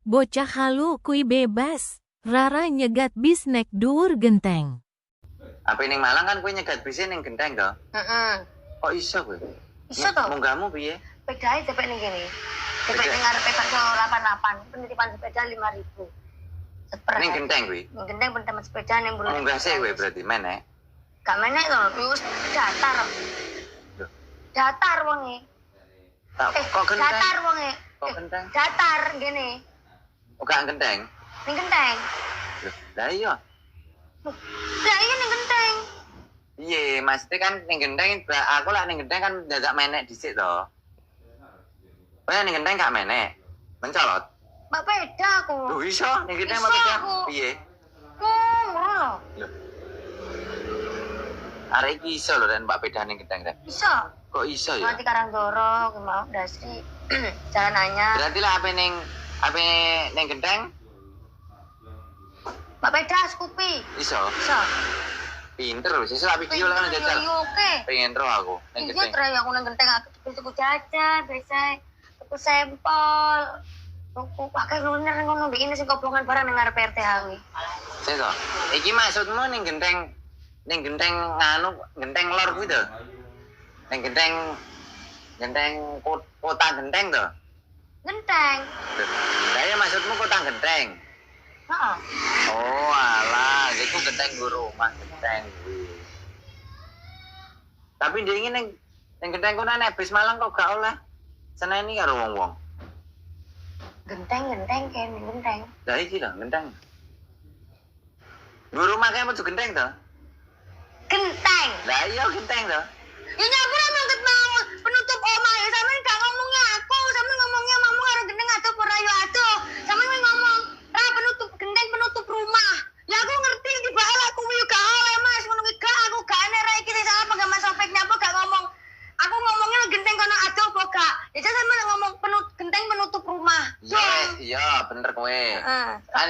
Bocah halu kui bebas. Rara nyegat bis nek dhuwur genteng. Apa ning Malang kan kowe nyegat bis ning genteng to? Heeh. Kok iso kowe? Iso to? Munggahmu piye? Sepedae cepet ning kene. Cepet ning ngarepe bakso 88, penitipan sepeda 5.000. Seper. Ning genteng kuwi. Ning genteng penitipan sepeda ning Bulu. Munggah sih kowe berarti menek. Gak menek to, wis datar. Loh. Datar wonge. Kok genteng? Datar wonge. Kok genteng? Datar ngene. Oh, gak genteng. Ning genteng. Loh, lah iya. Lah iya ning genteng. Iya, maksudnya kan ning genteng, aku lah ning genteng kan dadak menek dhisik to. Kowe ning genteng gak menek. Mencolot. Mbak peda aku. Loh iso ning genteng Iso mbak beda. aku. Piye? Ngono. Loh. Arek iki iso lho dan mbak beda ning genteng rek. Iso. Kok iso ya? Nanti Karangdoro, mau Dasri. Jalan anyar. Berarti lah apa ning genteng Mbak peda Scoopy. iso. Iso. Pinter lho, sesuk tak video lah jajal. Iya oke. Pengen ro aku ning Iya genteng. tray aku nang genteng aku tuku jajan, biasa tuku sampel. Tuku pakai luner ngono bikin sing koblongan barang nang arep RTH kuwi. Seso. Iki maksudmu ning genteng nganu genteng lor kuwi to? Ning genteng kota genteng to? Genteng. Lah ya maksudmu kota genteng. Heeh. Oh alah, iku genteng guru rumah genteng kuwi. Tapi dia ingin ning genteng kono nek bis Malang kok gak oleh seneni karo wong-wong. Genteng kayak genteng. Lah iki lho genteng. Guru rumah kae metu genteng to? Genteng. Lah iya genteng to. Ya nyapur mangket mau penutup omah ya sampean gak ngomongnya aku, sampean ngomongnya mamu karo genteng aduh ora yo aduh. Sampean ngomong, "Ra penutup genteng penutup rumah." Ya aku ngerti di bawah aku yo gak oleh Mas, ngono kuwi gak aku gak ane ra iki salah apa gak Mas Opek nyapa gak ngomong. Aku ngomongnya genteng kono aduh apa gak. Ya sampean ngomong genteng penutup rumah. Iya, iya bener kowe. Heeh. Kan